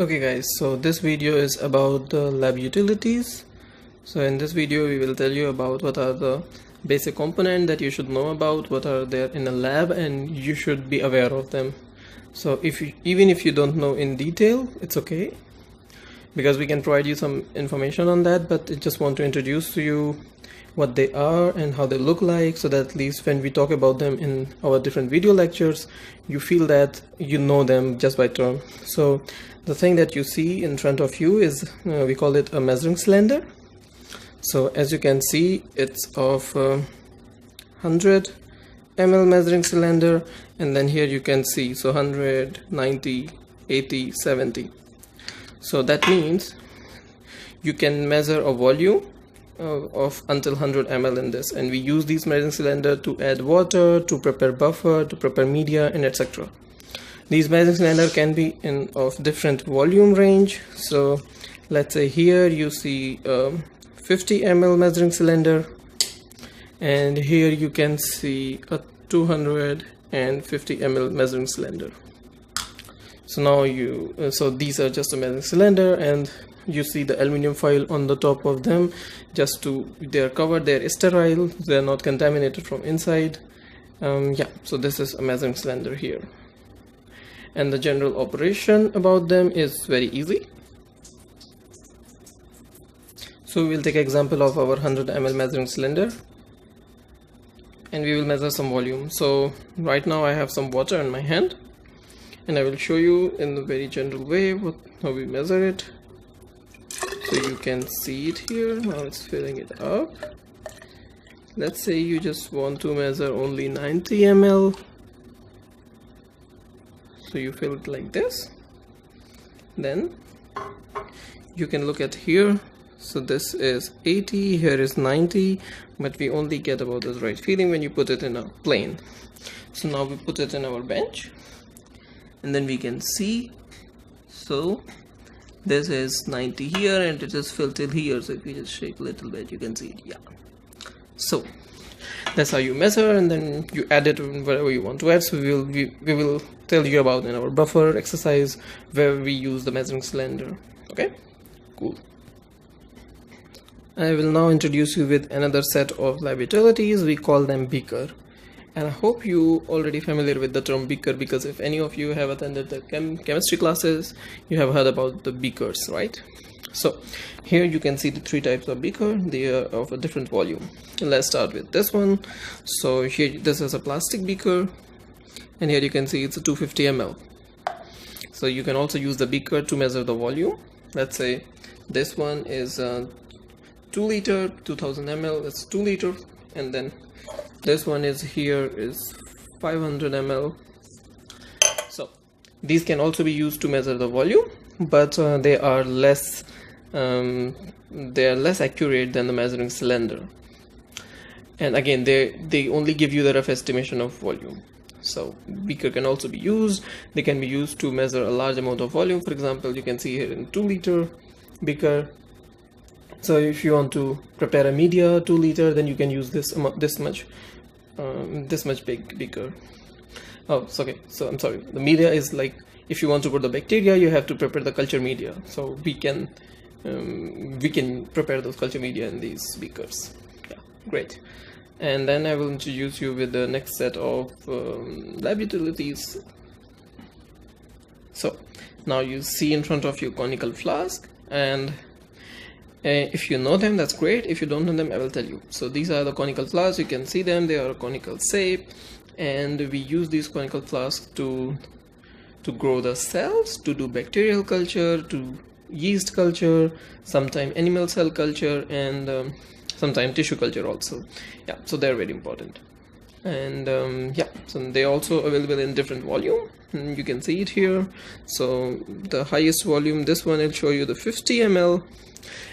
Okay guys, so this video is about the lab utilities. So in this video we will tell you about what are the basic components that you should know about, what are there in a lab, and you should be aware of them. So even if you don't know in detail, it's okay, because we can provide you some information on that, but I just want to introduce to you what they are and how they look like, so that at least when we talk about them in our different video lectures, you feel that you know them just by term. So the thing that you see in front of you is we call it a measuring cylinder. So as you can see, it's of 100 ml measuring cylinder, and then here you can see, so 100, 90, 80, 70. So that means you can measure a volume of until 100 ml in this, and we use these measuring cylinder to add water, to prepare buffer, to prepare media, and etc. These measuring cylinder can be of different volume range. So let's say here you see 50 ml measuring cylinder, and here you can see a 250 ml measuring cylinder. So now so these are just a measuring cylinder, and you see the aluminum foil on the top of them, they're covered, they're sterile, they're not contaminated from inside. Yeah, so this is a measuring cylinder here, and the general operation about them is very easy. So we'll take example of our 100 ml measuring cylinder, and we will measure some volume. So right now I have some water in my hand, and I will show you in a very general way how we measure it. So you can see it here. Now it's filling it up. Let's say you just want to measure only 90 ml. So you fill it like this. Then you can look at here. So this is 80, here is 90, but we only get about the right feeling when you put it in a plane. So now we put it in our bench, and then we can see. So this is 90 here, and it is filled till here. So if you just shake a little bit, you can see it. Yeah, so that's how you measure, and then you add it wherever you want to add. So we will tell you about in our buffer exercise where we use the measuring cylinder. Okay, cool. I will now introduce you with another set of lab utilities. We call them beaker. And I hope you already familiar with the term beaker, because if any of you have attended the chemistry classes, you have heard about the beakers, right? So here you can see the three types of beaker. They are of a different volume. Let's start with this one. So here, this is a plastic beaker, and here you can see it's a 250 ml. So you can also use the beaker to measure the volume. Let's say this one is 2 liter, 2000 ml, it's 2 liter, and then this one is 500 ml. So these can also be used to measure the volume, but they are less accurate than the measuring cylinder. And again, they only give you the rough estimation of volume. So beaker can also be used. They can be used to measure a large amount of volume. For example, you can see here in 2 liter beaker. So if you want to prepare a media 2 liter, then you can use this much big beaker. Oh, okay. So I'm sorry. The media is like, if you want to put the bacteria, you have to prepare the culture media. So we can prepare those culture media in these beakers. Yeah, great. And then I will introduce you with the next set of lab utilities. So now you see in front of you conical flask, and if you know them, that's great. If you don't know them, I will tell you. So these are the conical flasks. You can see them. They are a conical shape, and we use these conical flasks to grow the cells, to do bacterial culture, to yeast culture, sometimes animal cell culture, and sometimes tissue culture also. Yeah, so they're very important. And yeah, so they're also available in different volume. And you can see it here. So the highest volume, this one, will show you the 50 ml.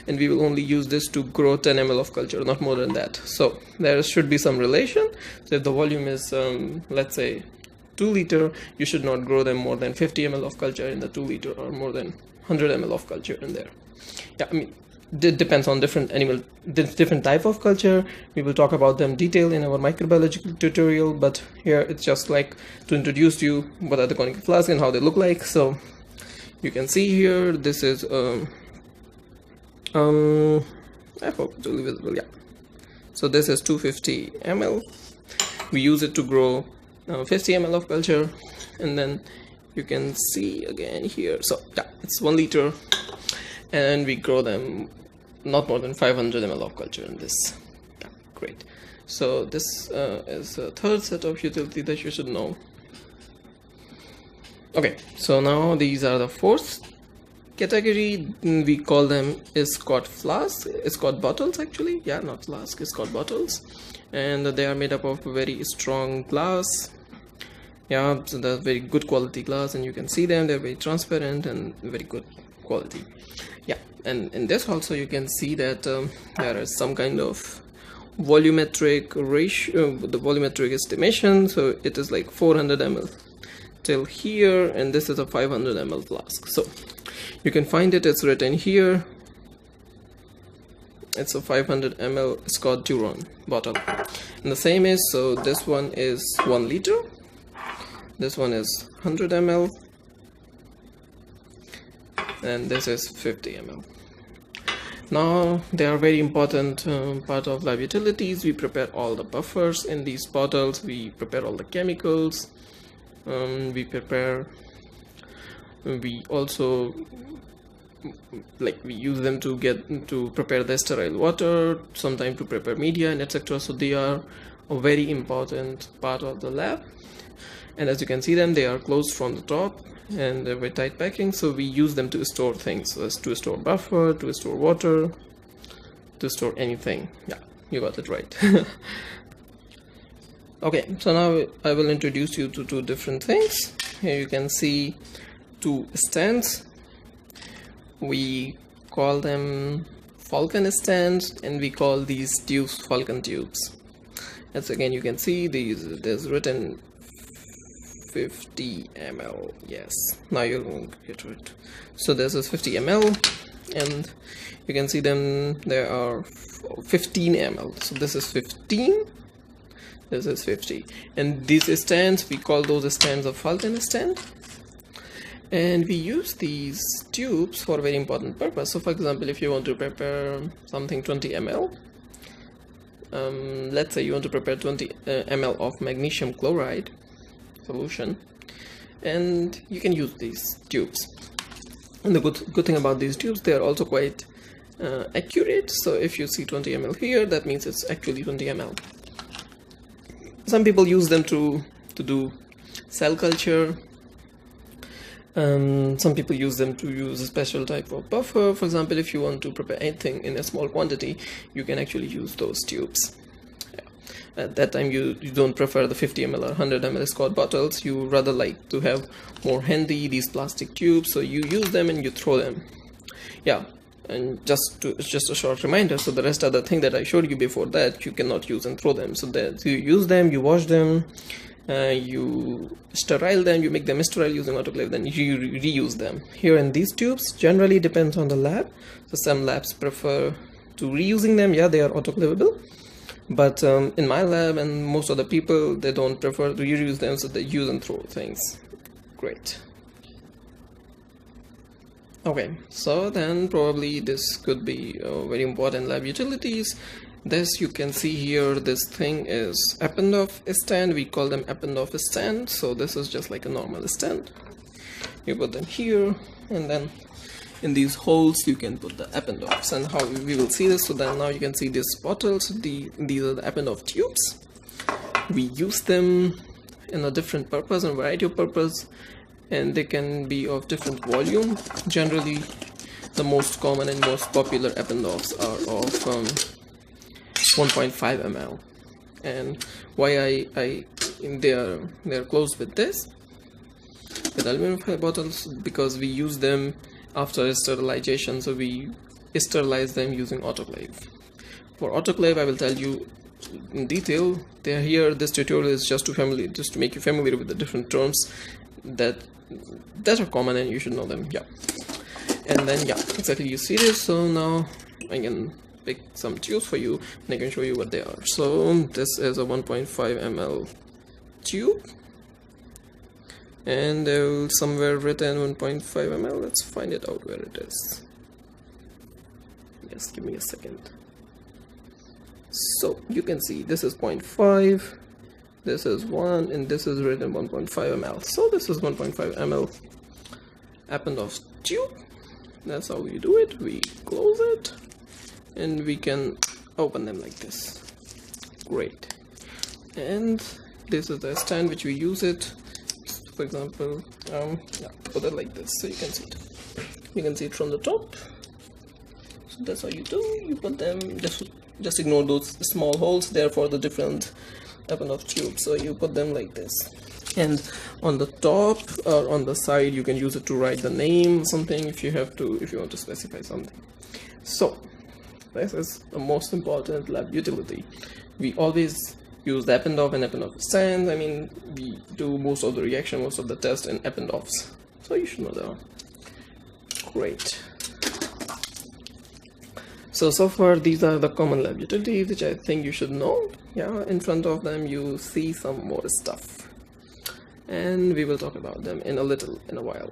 And we will only use this to grow 10 ml of culture, not more than that. So there should be some relation. So if the volume is let's say 2 liter, you should not grow them more than 50 ml of culture in the 2 liter, or more than 100 ml of culture in there. Yeah, I mean, it depends on different type of culture. We will talk about them detail in our microbiology tutorial, but here it's just like to introduce you what are the conical flasks and how they look like. So You can see here, this is I hope it will be visible. Yeah, so this is 250 ml. We use it to grow 50 ml of culture, and then you can see again here, so yeah, it's 1 liter, and we grow them not more than 500 ml of culture in this. Yeah, great. So this is the third set of utility that you should know. Okay, so now these are the fourth category. We call them Scott flasks, Scott bottles actually. Yeah, not flask, Scott bottles, and they are made up of very strong glass. Yeah, so they're very good quality glass, and you can see them, they're very transparent and very good quality. Yeah, and in this also you can see that there is some kind of volumetric ratio, the volumetric estimation. So it is like 400 ml till here, and this is a 500 ml flask. So you can find it, it's written here, it's a 500 ml Scott Duron bottle. And the same is, so this one is 1 liter, this one is 100 ml, and this is 50 ml. Now they are very important part of lab utilities. We prepare all the buffers in these bottles, we prepare all the chemicals, we also we use them to prepare the sterile water, sometimes to prepare media and etc. So they are a very important part of the lab, and as you can see them, they are closed from the top and they're very tight packing. So we use them to store things, so to store buffer, to store water, to store anything. Yeah, you got it right. Okay, so now I will introduce you to two different things. Here you can see two stands. We call them Falcon stands, and we call these tubes Falcon tubes. As again you can see, there's written 50 ml. Yes, now you'll get it. So this is 50 ml, and you can see them, there are 15 ml. So this is 15, this is 50, and these stands, we call those stands a Falcon stand. And we use these tubes for a very important purpose. So for example, if you want to prepare something 20 ml, let's say you want to prepare 20 ml of magnesium chloride solution, and you can use these tubes. And the good thing about these tubes, they are also quite accurate. So if you see 20 ml here, that means it's actually 20 ml. Some people use them to do cell culture. Some people use them to use a special type of buffer. For example, if you want to prepare anything in a small quantity, you can actually use those tubes. Yeah. At that time, you don't prefer the 50 ml or 100 ml Scott bottles. You rather like to have more handy these plastic tubes, so you use them and you throw them. Yeah, and it's just a short reminder. So the rest of the thing that I showed you before that, you cannot use and throw them. So that you use them, you wash them, you sterile them, you make them sterile using autoclave, then you reuse them. Here in these tubes, generally depends on the lab. So some labs prefer to reusing them. Yeah, they are autoclavable, but in my lab and most of the people, they don't prefer to reuse them, so they use and throw things. Great. Okay, so then probably this could be very important lab utilities. This you can see here, this thing is Eppendorf stand. We call them Eppendorf stand. So this is just like a normal stand. You put them here, and then in these holes you can put the Eppendorfs, and how we will see this. So then now you can see these bottles, these are the Eppendorf tubes. We use them in a different purpose and variety of purpose, and they can be of different volume. Generally the most common and most popular Eppendorfs are of 1.5 ml. And why they are closed with this, with aluminum foil bottles, because we use them after sterilization. So we sterilize them using autoclave. For autoclave, I will tell you in detail. They're here. This tutorial is just to make you familiar with the different terms that are common, and you should know them. Yeah. And then yeah, exactly, you see this. So now I can pick some tubes for you and I can show you what they are. So this is a 1.5 ml tube, and they'll somewhere written 1.5 ml. Let's find it out where it is. Just give me a second. So you can see this is 0.5, this is 1, and this is written 1.5 ml. So this is 1.5 ml Eppendorf tube. That's how we do it. We close it and we can open them like this. Great. And this is the stand which we use it. For example, put it like this so you can see it. You can see it from the top. So that's how you do. You put them, just ignore those small holes. They're for the different Eppendorf tubes. So you put them like this. And on the top or on the side, you can use it to write the name, something if you want to specify something. So this is the most important lab utility. We always use the Eppendorf and Eppendorf stands. I mean, we do most of the reaction, most of the test in Eppendorfs. So you should know that. Great. So far these are the common lab utilities which I think you should know. Yeah, in front of them you see some more stuff, and we will talk about them in a while.